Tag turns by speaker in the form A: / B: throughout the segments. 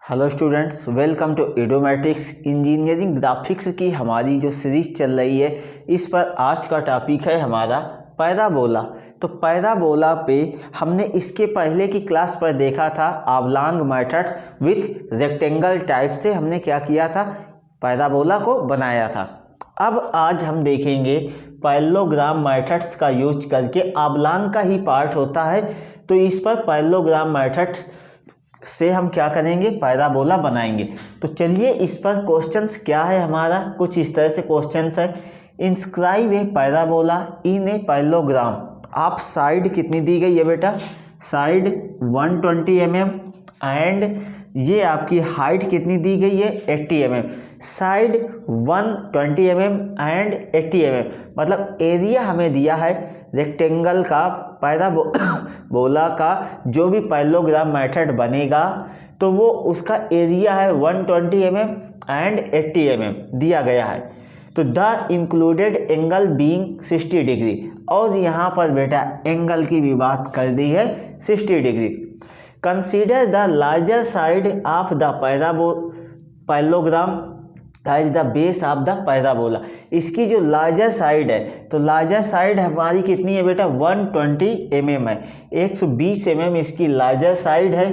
A: Hello students, welcome to Edometics. Engineering graphics की हमारी जो सीरीज चल रही है, इस पर आज का टॉपिक है हमारा पैराबोला। तो पैराबोला पे हमने इसके पहले की क्लास पर देखा था oblong method with rectangle type से हमने क्या किया था, पैराबोला को बनाया था। अब आज हम देखेंगे पैरेललोग्राम मेथड्स का यूज करके, ऑबलॉन्ग का ही पार्ट होता है तो इस पर पैरेललोग्राम मेथड्स से हम क्या करेंगे, पैराबोला बनाएंगे। तो चलिए इस पर क्वेश्चंस क्या है हमारा, कुछ इस तरह से क्वेश्चंस है। Inscribe A parabola in a parallelogram. आप साइड कितनी दी गई है बेटा, साइड 120 mm एंड ये आपकी हाइट कितनी दी गई है 80 mm। Side 120 mm and 80 mm, मतलब एरिया हमें दिया है रेक्टेंगल का, पैराबोला का जो भी पैरेललोग्राम मेथड बनेगा तो वो उसका एरिया है 120 mm एंड 80 mm दिया गया है। तो the included angle being 60 degree, और यहाँ पर बेटा एंगल की भी बात कर दी है 60 degree. Consider the larger side of the parallelogram as the base of the parabola. इसकी जो लार्जर साइड है, तो लार्जर साइड हमारी कितनी है बेटा 120 mm है, 120 mm इसकी लार्जर साइड है।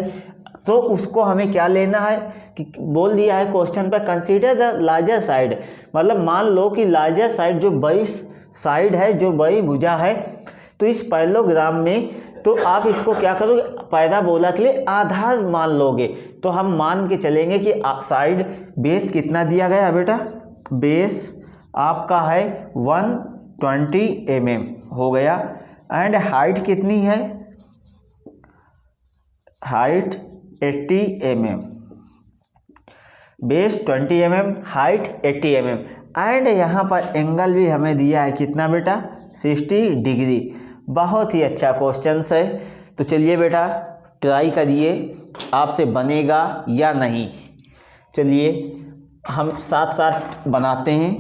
A: तो उसको हमें क्या लेना है कि बोल दिया है क्वेश्चन पर कंसीडर द लार्जर साइड, मतलब मान लो कि लार्जर साइड जो बड़ी साइड है, जो बड़ी भुजा है, तो इस पैरेललोग्राम में तो आप इसको क्या करोगे, पैराबोला के लिए आधार मान लोगे। तो हम मान के चलेंगे कि साइड बेस कितना दिया गया है बेटा, बेस आपका है 120 mm हो गया, एंड हाइट कितनी है, height 80 mm, base 20 mm, height 80 mm, and यहाँ पर एंगल भी हमें दिया है कितना बेटा 60 डिग्री। बहुत ही अच्छा क्वेश्चन है। तो चलिए बेटा ट्राई करिए, आपसे बनेगा या नहीं। चलिए हम साथ साथ बनाते हैं।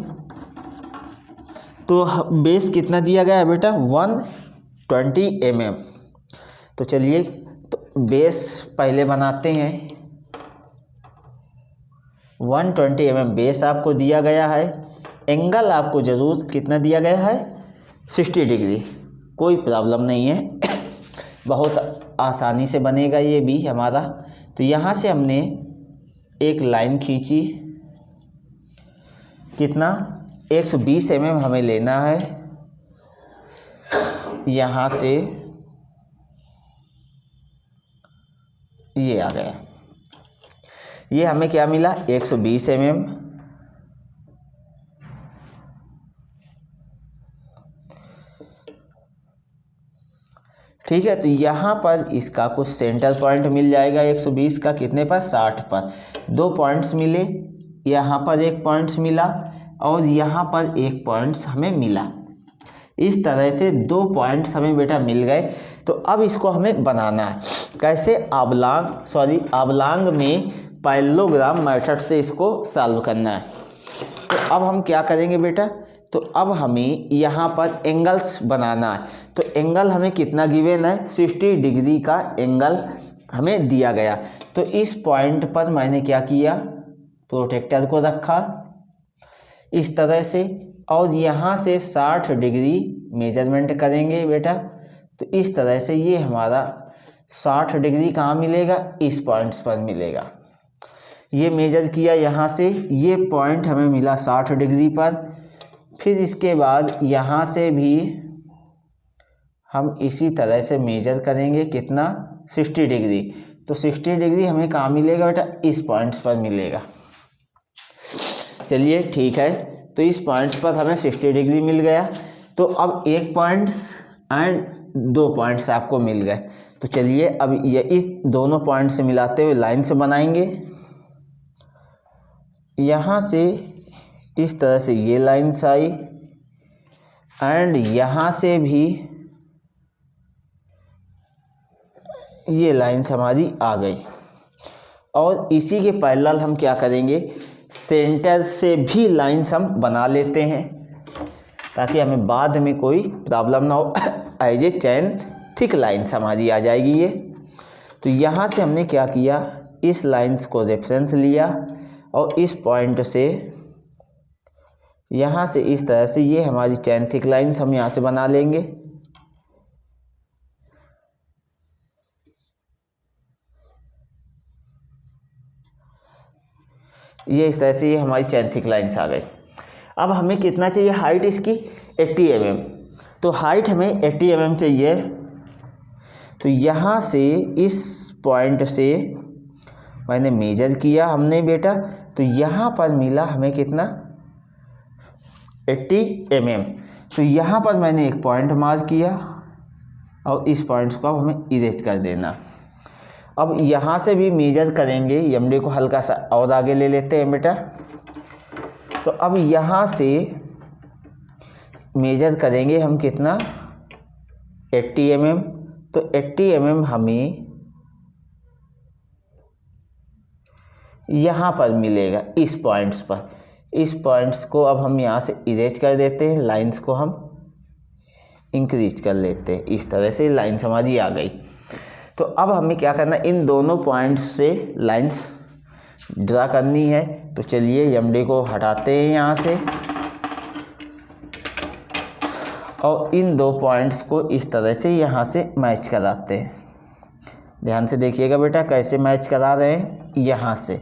A: तो बेस कितना दिया गया है बेटा 120 mm। तो चलिए तो बेस पहले बनाते हैं। 120 mm बेस आपको दिया गया है, एंगल आपको ज़रूर कितना दिया गया है 60 डिग्री, कोई प्रॉब्लम नहीं है, बहुत आसानी से बनेगा ये भी हमारा। तो यहाँ से हमने एक लाइन खींची, कितना 120 mm हमें लेना है, यहाँ से ये आ गया, ये हमें क्या मिला 120 mm। ठीक है, तो यहाँ पर इसका कुछ सेंटर पॉइंट मिल जाएगा 120 का, कितने पर 60 पर। दो पॉइंट्स मिले, यहाँ पर एक पॉइंट्स मिला और यहाँ पर एक पॉइंट्स हमें मिला। इस तरह से दो पॉइंट्स हमें बेटा मिल गए। तो अब इसको हमें बनाना है कैसे, ऑबलॉन्ग में पैरेललोग्राम मेथड से इसको सॉल्व करना है। तो अब हम क्या करेंगे बेटा, तो अब हमें यहाँ पर एंगल्स बनाना है। तो एंगल हमें कितना गिवन है 60 डिग्री का एंगल हमें दिया गया। तो इस पॉइंट पर मैंने क्या किया, प्रोटेक्टर को रखा इस तरह से, और यहाँ से 60 डिग्री मेजरमेंट करेंगे बेटा। तो इस तरह से ये हमारा 60 डिग्री कहाँ मिलेगा, इस पॉइंट्स पर मिलेगा। ये मेजर किया यहाँ से, ये पॉइंट हमें मिला 60 डिग्री पर। फिर इसके बाद यहाँ से भी हम इसी तरह से मेजर करेंगे, कितना 60 डिग्री। तो 60 डिग्री हमें कहाँ मिलेगा बेटा, इस पॉइंट्स पर मिलेगा। चलिए ठीक है, तो इस पॉइंट्स पर हमें 60 डिग्री मिल गया। तो अब एक पॉइंट्स एंड दो पॉइंट्स आपको मिल गए। तो चलिए अब ये इस दोनों पॉइंट से मिलाते हुए लाइन से बनाएंगे। यहाँ से इस तरह से ये लाइन्स आई, एंड यहाँ से भी ये लाइन्स हमारी आ गई। और इसी के पैरेलल हम क्या करेंगे, सेंटर से भी लाइन्स हम बना लेते हैं ताकि हमें बाद में कोई प्रॉब्लम ना हो। As a chain thick lines हमारी आ जाएगी ये। तो यहाँ से हमने क्या किया, इस लाइंस को रेफरेंस लिया और इस पॉइंट से यहाँ से इस तरह से ये हमारी चेन थिक लाइंस हम यहाँ से बना लेंगे। ये इस तरह से ये हमारी चेन थिक लाइंस आ गई। अब हमें कितना चाहिए हाइट इसकी 80 mm। तो हाइट हमें 80 mm चाहिए। तो यहाँ से इस पॉइंट से मैंने मेजर किया हमने बेटा, तो यहाँ पर मिला हमें कितना 80 mm। तो यहाँ पर मैंने एक पॉइंट मार्क किया और इस पॉइंट्स को अब हमें इरेज कर देना। अब यहाँ से भी मेजर करेंगे, एमडी को हल्का सा और आगे ले लेते हैं बेटा। तो अब यहाँ से मेजर करेंगे हम कितना 80 mm। तो 80 mm हमें यहाँ पर मिलेगा इस पॉइंट्स पर। इस पॉइंट्स को अब हम यहाँ से इरेज कर देते हैं, लाइंस को हम इंक्रीज कर लेते हैं। इस तरह से लाइंस हमारी आ गई। तो अब हमें क्या करना है, इन दोनों पॉइंट्स से लाइंस ड्रा करनी है। तो चलिए एमडी को हटाते हैं यहाँ से और इन दो पॉइंट्स को इस तरह से यहाँ से मैच कराते हैं। ध्यान से देखिएगा बेटा कैसे मैच करा रहे हैं। यहाँ से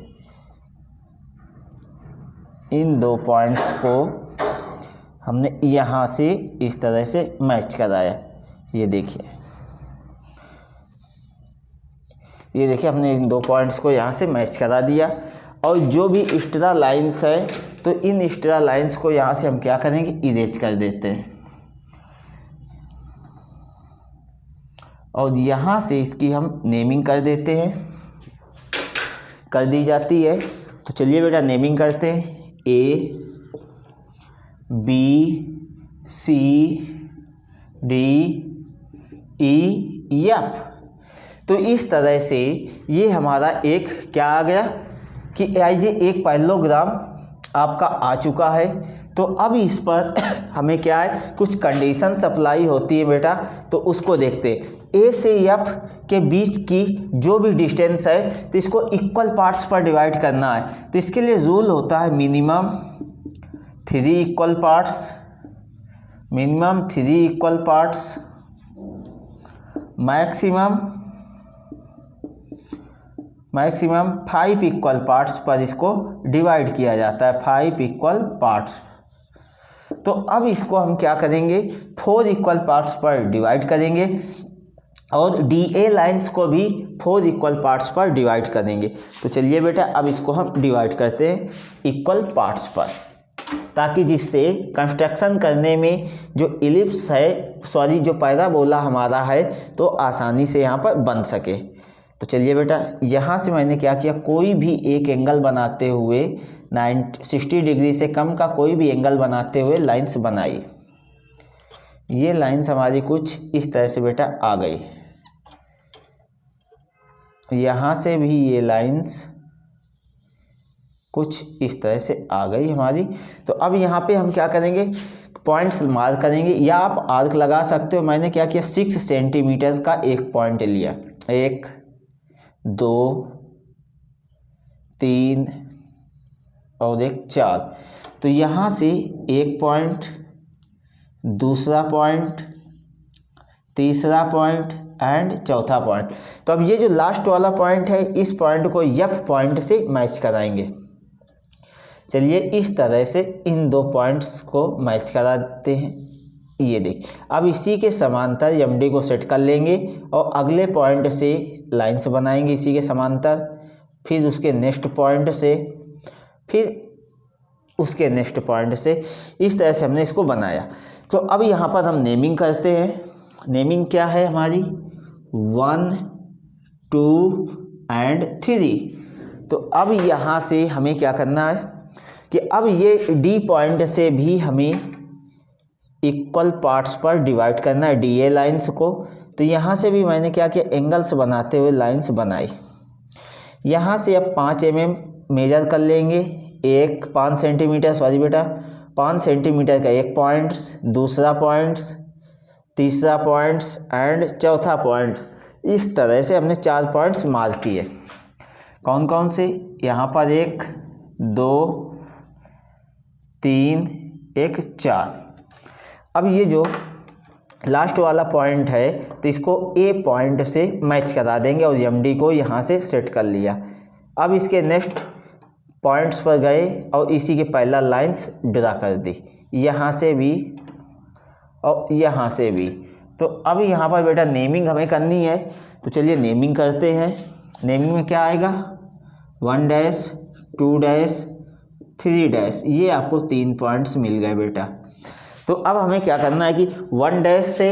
A: इन दो पॉइंट्स को हमने यहाँ से इस तरह से मैच कराया। ये देखिए हमने इन दो पॉइंट्स को यहाँ से मैच करा दिया। और जो भी एक्स्ट्रा लाइंस है तो इन एक्स्ट्रा लाइंस को यहाँ से हम क्या करेंगे, इरेज कर देते हैं। और यहाँ से इसकी हम नेमिंग कर देते हैं, कर दी जाती है। तो चलिए बेटा नेमिंग करते हैं, A B C D E F। तो इस तरह से ये हमारा एक क्या आ गया कि आइए एक पैरेललोग्राम आपका आ चुका है। तो अब इस पर हमें क्या है, कुछ कंडीशन सप्लाई होती है बेटा, तो उसको देखते हैं। ए से एफ के बीच की जो भी डिस्टेंस है तो इसको इक्वल पार्ट्स पर डिवाइड करना है। तो इसके लिए रूल होता है minimum 3 equal parts, minimum 3 equal parts, maximum 5 equal parts पर इसको डिवाइड किया जाता है, 5 इक्वल पार्ट्स। तो अब इसको हम क्या करेंगे, 4 इक्वल पार्ट्स पर डिवाइड करेंगे और DA लाइंस को भी 4 इक्वल पार्ट्स पर डिवाइड करेंगे। तो चलिए बेटा अब इसको हम डिवाइड करते हैं इक्वल पार्ट्स पर, ताकि जिससे कंस्ट्रक्शन करने में जो इलिप्स है, सॉरी जो पैराबोला हमारा है, तो आसानी से यहाँ पर बन सके। तो चलिए बेटा यहाँ से मैंने क्या किया, कोई भी एक एंगल बनाते हुए 60 डिग्री से कम का कोई भी एंगल बनाते हुए लाइंस बनाई। ये लाइंस हमारी कुछ इस तरह से बेटा आ गई। यहाँ से भी ये लाइंस कुछ इस तरह से आ गई हमारी। तो अब यहाँ पे हम क्या करेंगे, पॉइंट्स मार्क करेंगे, या आप आर्क लगा सकते हो। मैंने क्या किया, 6 सेंटीमीटर्स का एक पॉइंट लिया, 1 2 3 और एक 4। तो यहाँ से एक पॉइंट, दूसरा पॉइंट, तीसरा पॉइंट एंड चौथा पॉइंट। तो अब ये जो लास्ट वाला पॉइंट है, इस पॉइंट को F पॉइंट से मैच कराएंगे। चलिए इस तरह से इन दो पॉइंट्स को मैच कराते हैं। ये देख, अब इसी के समांतर एमडी को सेट कर लेंगे और अगले पॉइंट से लाइंस बनाएंगे इसी के समांतर, फिर उसके नेक्स्ट पॉइंट से, फिर उसके नेक्स्ट पॉइंट से। इस तरह से हमने इसको बनाया। तो अब यहाँ पर हम नेमिंग करते हैं। नेमिंग क्या है हमारी, 1 2 एंड 3। तो अब यहाँ से हमें क्या करना है कि अब ये D पॉइंट से भी हमें इक्वल पार्ट्स पर डिवाइड करना है DA लाइंस को। तो यहाँ से भी मैंने क्या किया, एंगल्स बनाते हुए लाइंस बनाई। यहाँ से अब 5 mm मेजर कर लेंगे, 5 सेंटीमीटर, सॉरी बेटा 5 सेंटीमीटर का एक पॉइंट्स, दूसरा पॉइंट्स, तीसरा पॉइंट्स एंड चौथा पॉइंट। इस तरह से हमने 4 पॉइंट्स मार्क किए। कौन कौन से, यहाँ पर 1 2 3 1 4। अब ये जो लास्ट वाला पॉइंट है तो इसको ए पॉइंट से मैच करा देंगे और एमडी को यहाँ से सेट कर लिया। अब इसके नेक्स्ट पॉइंट्स पर गए और इसी के पहला लाइंस ड्रा कर दी, यहाँ से भी और यहाँ से भी। तो अब यहाँ पर बेटा नेमिंग हमें करनी है, तो चलिए नेमिंग करते हैं। नेमिंग में क्या आएगा, 1 डैश 2 डैश 3 डैश, ये आपको 3 पॉइंट्स मिल गए बेटा। तो अब हमें क्या करना है कि 1 डैश से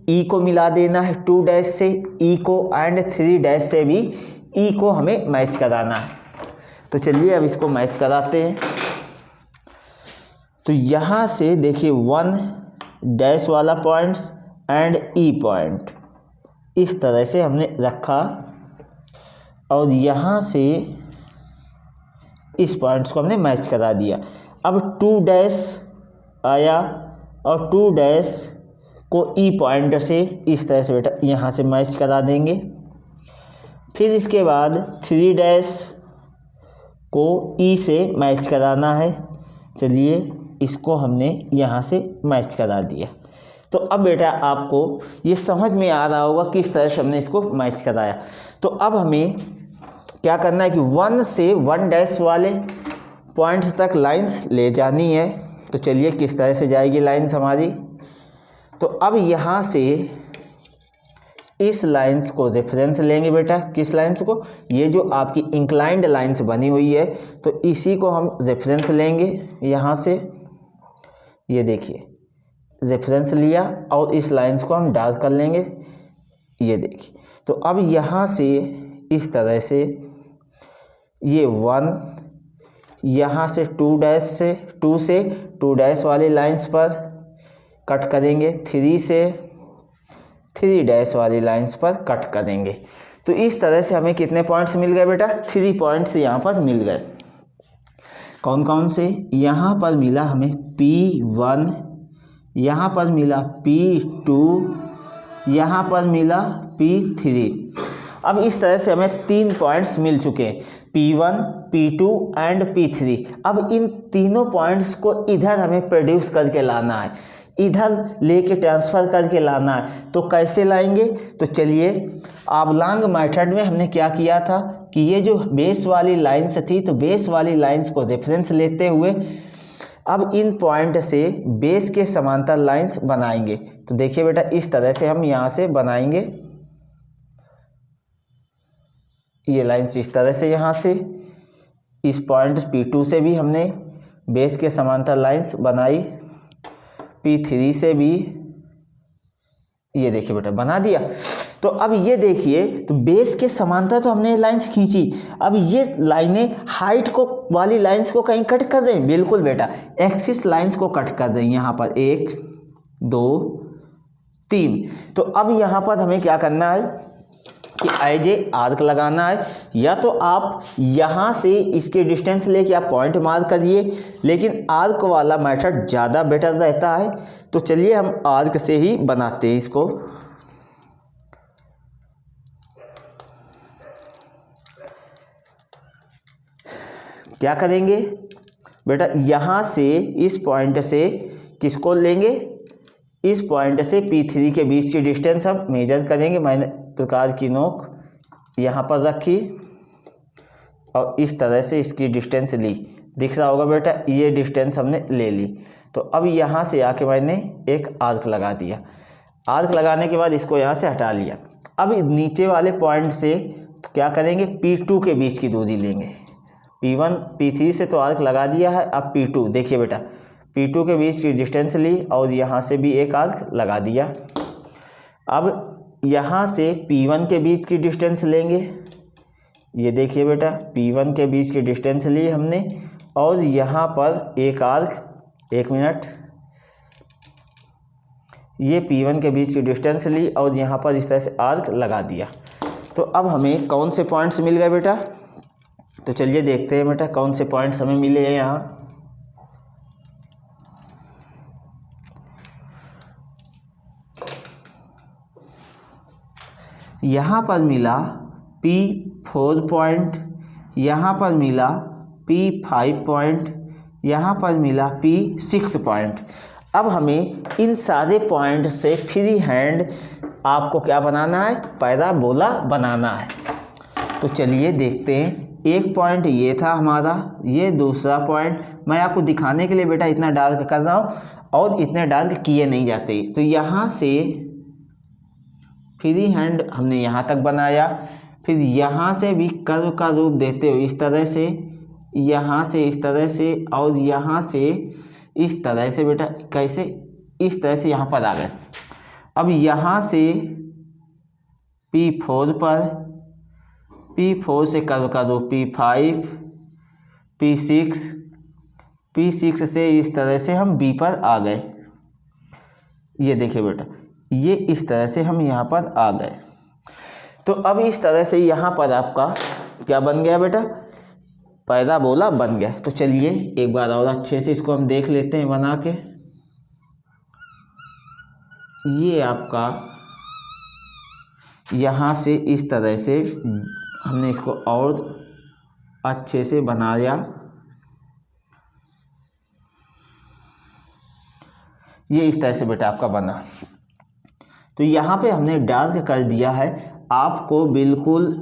A: ई को मिला देना है, 2 डैश से ई को एंड 3 डैश से भी ई को हमें मैच कराना है। तो चलिए अब इसको मैच कराते हैं। तो यहाँ से देखिए 1 डैश वाला पॉइंट्स एंड ई पॉइंट इस तरह से हमने रखा और यहाँ से इस पॉइंट्स को हमने मैच करा दिया। अब 2 डैश आया और 2 डैश को ई पॉइंट से इस तरह से बेटा यहाँ से मैच करा देंगे। फिर इसके बाद 3 डैश को ई से मैच कराना है। चलिए इसको हमने यहाँ से मैच करा दिया। तो अब बेटा आपको ये समझ में आ रहा होगा किस तरह से हमने इसको मैच कराया। तो अब हमें क्या करना है कि 1 से 1 डैश वाले पॉइंट्स तक लाइंस ले जानी है। तो चलिए किस तरह से जाएगी लाइंस हमारी। तो अब यहाँ से इस लाइंस को रेफरेंस लेंगे बेटा, किस लाइंस को, ये जो आपकी इंक्लाइंड लाइंस बनी हुई है तो इसी को हम रेफरेंस लेंगे। यहाँ से ये देखिए रेफरेंस लिया और इस लाइंस को हम ड्रा कर लेंगे, ये देखिए। तो अब यहाँ से इस तरह से ये 1, यहाँ से 2 डैश से 2 डैश वाली लाइंस पर कट करेंगे, 3 से 3 डैश वाली लाइंस पर कट करेंगे। तो इस तरह से हमें कितने पॉइंट्स मिल गए बेटा, 3 पॉइंट्स यहाँ पर मिल गए। कौन कौन से, यहाँ पर मिला हमें P1, यहाँ पर मिला P2, यहाँ पर मिला P3। अब इस तरह से हमें 3 पॉइंट्स मिल चुके हैं, P1 P2 एंड P3। अब इन तीनों पॉइंट्स को इधर हमें प्रोड्यूस करके लाना है, इधर लेके ट्रांसफ़र करके लाना है। तो कैसे लाएंगे, तो चलिए ऑबलॉन्ग मेथड में हमने क्या किया था कि ये जो बेस वाली लाइंस थी तो बेस वाली लाइंस को रेफरेंस लेते हुए अब इन पॉइंट से बेस के समांतर लाइंस बनाएंगे। तो देखिए बेटा इस तरह से हम यहाँ से बनाएंगे, ये लाइंस इस तरह से, यहाँ से इस पॉइंट P2 से भी हमने बेस के समांतर लाइंस बनाई, P3 से भी ये देखिए बेटा बना दिया। तो अब ये देखिए तो बेस के समांतर तो हमने लाइंस खींची, अब ये लाइनें हाइट को वाली लाइंस को कहीं कट कर दें, बिल्कुल बेटा एक्सिस लाइंस को कट कर दें। यहाँ पर 1 2 3। तो अब यहाँ पर हमें क्या करना है कि एज ए आर्क लगाना है, या तो आप यहाँ से इसके डिस्टेंस लेके आप पॉइंट मार्क करिए, लेकिन आर्क वाला मेथड ज़्यादा बेटर रहता है। तो चलिए हम आर्क से ही बनाते हैं इसको। क्या करेंगे बेटा, यहाँ से इस पॉइंट से किसको लेंगे, इस पॉइंट से P3 के बीच की डिस्टेंस हम मेजर करेंगे। मैंने प्रकार की नोक यहाँ पर रखी और इस तरह से इसकी डिस्टेंस ली, दिख रहा होगा बेटा ये डिस्टेंस हमने ले ली। तो अब यहाँ से आके मैंने एक आर्क लगा दिया, आर्क लगाने के बाद इसको यहाँ से हटा लिया। अब नीचे वाले पॉइंट से तो क्या करेंगे, P2 के बीच की दूरी लेंगे। P1 P3 से तो आर्क लगा दिया है, अब P2 देखिए बेटा P2 के बीच की डिस्टेंस ली और यहाँ से भी एक आर्क लगा दिया। अब यहाँ से P1 के बीच की डिस्टेंस लेंगे, ये देखिए बेटा P1 के बीच की डिस्टेंस ली हमने और यहाँ पर एक आर्क, 1 मिनट, ये P1 के बीच की डिस्टेंस ली और यहाँ पर इस तरह से आर्क लगा दिया। तो अब हमें कौन से पॉइंट्स मिल गए बेटा, तो चलिए देखते हैं बेटा कौन से पॉइंट्स हमें मिले हैं। यहाँ पर मिला P4 पॉइंट यहाँ पर मिला P5 पॉइंट, यहाँ पर मिला P6 पॉइंट। अब हमें इन सारे पॉइंट से फ्री हैंड आपको क्या बनाना है, पैराबोला बनाना है। तो चलिए देखते हैं। एक पॉइंट ये था हमारा, ये दूसरा पॉइंट। मैं आपको दिखाने के लिए बेटा इतना डार्क कर रहा हूँ और इतने डार्क किए नहीं जाते। तो यहाँ से फ्री हैंड हमने यहाँ तक बनाया, फिर यहाँ से भी कर्व का रूप देते हुए इस तरह से, यहाँ से इस तरह से और यहाँ से इस तरह से बेटा, कैसे, इस तरह से यहाँ पर आ गए। अब यहाँ से P4 पर, P4 से कर्व का रूप P5, P6, P6 से इस तरह से हम B पर आ गए। ये देखिए बेटा, ये इस तरह से हम यहाँ पर आ गए। तो अब इस तरह से यहाँ पर आपका क्या बन गया बेटा, पैराबोला बन गया। तो चलिए एक बार और अच्छे से इसको हम देख लेते हैं बना के। ये आपका यहाँ से इस तरह से हमने इसको और अच्छे से बनाया। ये इस तरह से बेटा आपका बना। तो यहाँ पे हमने डार्क कर दिया है। आपको बिल्कुल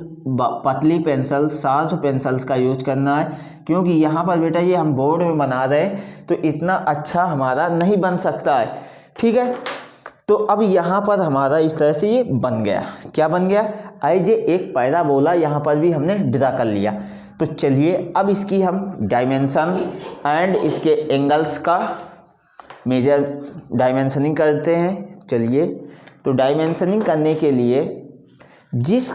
A: पतली पेंसिल, शार्प पेंसिल्स का यूज करना है, क्योंकि यहाँ पर बेटा ये हम बोर्ड में बना रहे हैं तो इतना अच्छा हमारा नहीं बन सकता है, ठीक है। तो अब यहाँ पर हमारा इस तरह से ये बन गया। क्या बन गया, एज एक पैराबोला यहाँ पर भी हमने ड्रा कर लिया। तो चलिए अब इसकी हम डायमेंशन एंड इसके एंगल्स का मेजर डायमेंशनिंग करते हैं। चलिए, तो डायमेंशनिंग करने के लिए जिस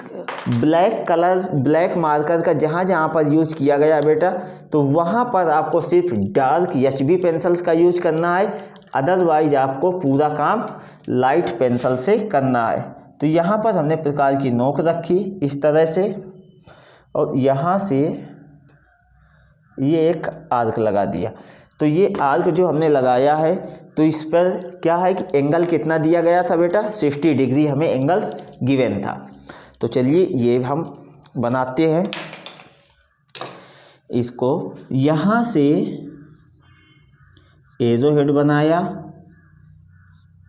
A: ब्लैक मार्कर का जहाँ जहाँ पर यूज किया गया बेटा, तो वहाँ पर आपको सिर्फ डार्क HB पेंसिल्स का यूज करना है, अदरवाइज आपको पूरा काम लाइट पेंसिल से करना है। तो यहाँ पर हमने प्रकार की नोक रखी इस तरह से, और यहाँ से ये एक आर्क लगा दिया। तो ये आर्क जो हमने लगाया है, तो इस पर क्या है कि एंगल कितना दिया गया था बेटा, 60 डिग्री हमें एंगल्स गिवन था। तो चलिए ये हम बनाते हैं इसको। यहाँ से एरो हेड बनाया,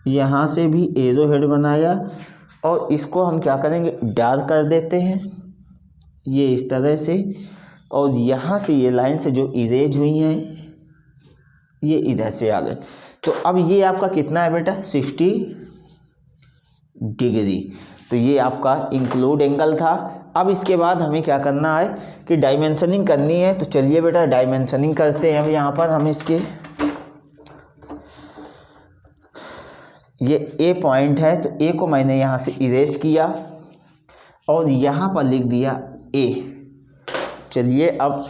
A: यहाँ से भी एरो हेड बनाया, और इसको हम क्या करेंगे, डार्क कर देते हैं ये इस तरह से। और यहाँ से ये लाइन से जो इरेज हुई हैं ये इधर से आ गए। तो अब ये आपका कितना है बेटा, 60 डिग्री। तो ये आपका इंक्लूड एंगल था। अब इसके बाद हमें क्या करना है कि डायमेंशनिंग करनी है। तो चलिए बेटा डायमेंशनिंग करते हैं। अब यहाँ पर हम इसके, ये A पॉइंट है, तो A को मैंने यहाँ से इरेज किया और यहाँ पर लिख दिया A। चलिए अब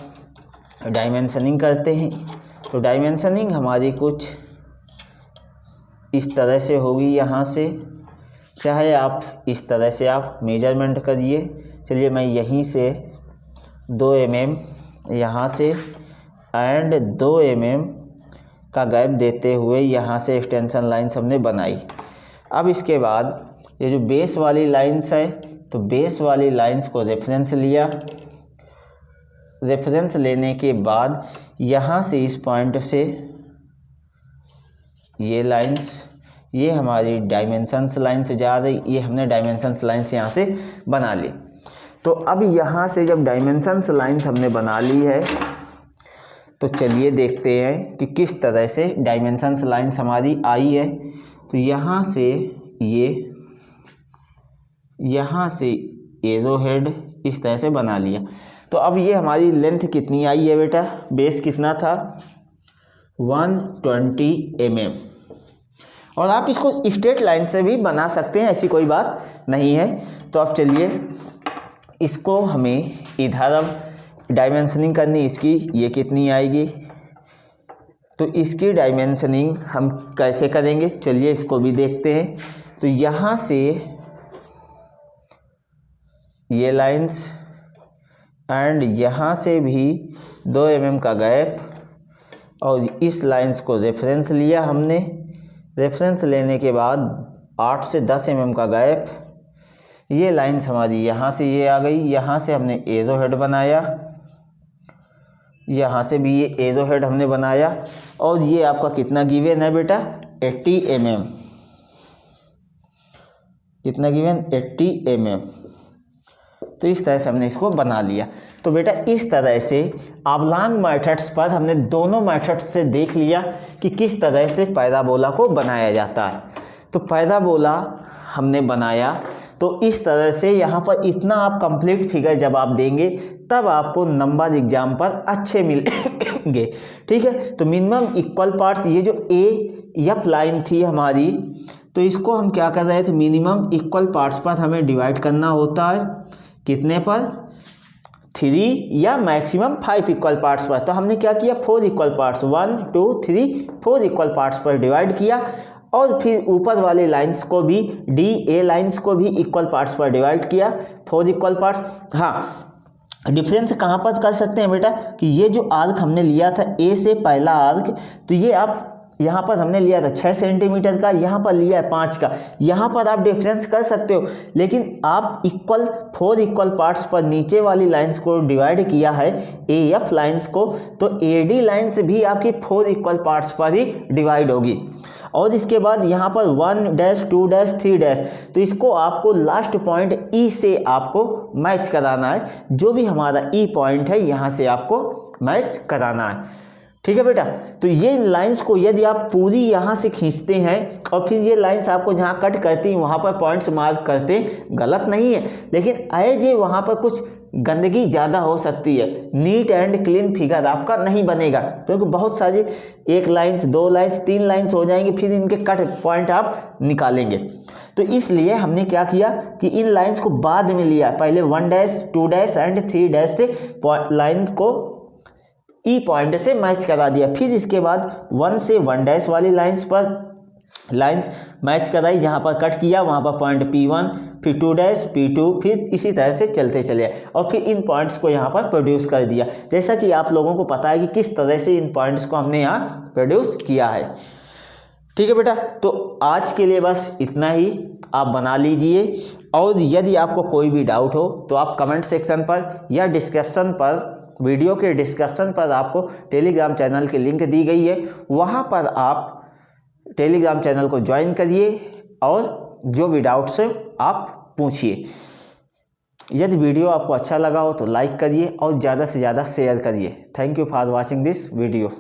A: डायमेंशनिंग करते हैं। तो डायमेंशनिंग हमारी कुछ इस तरह से होगी। यहाँ से चाहे आप इस तरह से आप मेजरमेंट करिए। चलिए मैं यहीं से 2 mm यहाँ से एंड 2 mm का गैप देते हुए यहाँ से एक्सटेंशन लाइन्स हमने बनाई। अब इसके बाद ये जो बेस वाली लाइन्स है, तो बेस वाली लाइन्स को रेफरेंस लिया। रेफरेंस लेने के बाद यहाँ से इस पॉइंट से ये लाइन्स, ये हमारी डायमेंशंस लाइन से जा रही, ये हमने डायमेंशंस लाइन्स यहाँ से बना ली। तो अब यहाँ से जब डायमेंशंस लाइन्स हमने बना ली है, तो चलिए देखते हैं कि किस तरह से डायमेंशंस लाइन्स हमारी आई है। तो यहाँ से ये, यहाँ से एरो हेड इस तरह से बना लिया। तो अब ये हमारी लेंथ कितनी आई है बेटा, बेस कितना था, 120 mm। और आप इसको स्ट्रेट लाइन से भी बना सकते हैं, ऐसी कोई बात नहीं है। तो अब चलिए इसको हमें इधर अब डायमेंशनिंग करनी, इसकी ये कितनी आएगी, तो इसकी डायमेंशनिंग हम कैसे करेंगे, चलिए इसको भी देखते हैं। तो यहाँ से ये लाइंस एंड यहाँ से भी 2 mm का गैप, और इस लाइंस को रेफरेंस लिया हमने। रेफरेंस लेने के बाद 8 से 10 mm का गैप, ये लाइंस हमारी यहाँ से ये आ गई। यहाँ से हमने एरो हेड बनाया यहाँ से भी ये एरो हेड हमने बनाया और ये आपका कितना गिवन है बेटा 80 mm, कितना गिवन 80 mm। तो इस तरह से हमने इसको बना लिया। तो बेटा इस तरह से ऑबलॉन्ग मेथड्स पर हमने दोनों मेथड्स से देख लिया कि किस तरह से पैराबोला को बनाया जाता है। तो पैराबोला हमने बनाया तो इस तरह से यहाँ पर इतना आप कंप्लीट फिगर जब आप देंगे तब आपको नंबर एग्जाम पर अच्छे मिलेंगे, ठीक है। तो मिनिमम इक्वल पार्ट्स, ये जो एफ लाइन थी हमारी, तो इसको हम क्या कर रहे थे, मिनिमम इक्वल पार्ट्स पर हमें डिवाइड करना होता है। कितने पर, 3 या मैक्सिमम 5 इक्वल पार्ट्स पर। तो हमने क्या किया, 4 इक्वल पार्ट्स, 1 2 3 4 इक्वल पार्ट्स पर डिवाइड किया और फिर ऊपर वाले लाइंस को भी, डी ए लाइंस को भी इक्वल पार्ट्स पर डिवाइड किया, 4 इक्वल पार्ट्स। हाँ, डिफरेंस कहाँ पर कर सकते हैं बेटा कि ये जो आर्क हमने लिया था ए से पहला आर्क, तो ये आप यहाँ पर हमने लिया था 6 सेंटीमीटर का, यहाँ पर लिया है 5 का। यहाँ पर आप डिफरेंस कर सकते हो, लेकिन आप 4 इक्वल पार्ट्स पर नीचे वाली लाइंस को डिवाइड किया है ए एफ लाइंस को, तो ए डी लाइंस भी आपकी 4 इक्वल पार्ट्स पर ही डिवाइड होगी। और इसके बाद यहाँ पर 1 डैश 2 डैश 3 डैश, तो इसको आपको लास्ट पॉइंट ई से आपको मैच कराना है। जो भी हमारा ई पॉइंट है यहाँ से आपको मैच कराना है, ठीक है बेटा। तो ये लाइंस को यदि आप पूरी यहाँ से खींचते हैं और फिर ये लाइंस आपको जहाँ कट करती हैं वहाँ पर पॉइंट्स मार्क करते, गलत नहीं है, लेकिन एज ए वहाँ पर कुछ गंदगी ज़्यादा हो सकती है, नीट एंड क्लीन फिगर आपका नहीं बनेगा, क्योंकि बहुत सारी 1 लाइन्स 2 लाइन्स 3 लाइन्स हो जाएंगी, फिर इनके कट पॉइंट आप निकालेंगे। तो इसलिए हमने क्या किया कि इन लाइंस को बाद में लिया, पहले 1 डैश 2 डैश एंड 3 डैश से लाइन को ई पॉइंट से मैच करा दिया। फिर इसके बाद 1 से 1 डैश वाली लाइंस पर लाइंस मैच कराई, जहाँ पर कट किया वहाँ पर पॉइंट P1, फिर 2 डैश P2, फिर इसी तरह से चलते चले और फिर इन पॉइंट्स को यहाँ पर प्रोड्यूस कर दिया। जैसा कि आप लोगों को पता है कि किस तरह से इन पॉइंट्स को हमने यहाँ प्रोड्यूस किया है, ठीक है बेटा। तो आज के लिए बस इतना ही, आप बना लीजिए। और यदि आपको कोई भी डाउट हो तो आप कमेंट सेक्शन पर या डिस्क्रिप्शन पर, वीडियो के डिस्क्रिप्शन पर आपको टेलीग्राम चैनल की लिंक दी गई है, वहाँ पर आप टेलीग्राम चैनल को ज्वाइन करिए और जो भी डाउट्स है आप पूछिए। यदि वीडियो आपको अच्छा लगा हो तो लाइक करिए और ज़्यादा से ज़्यादा शेयर करिए। Thank you for watching this video.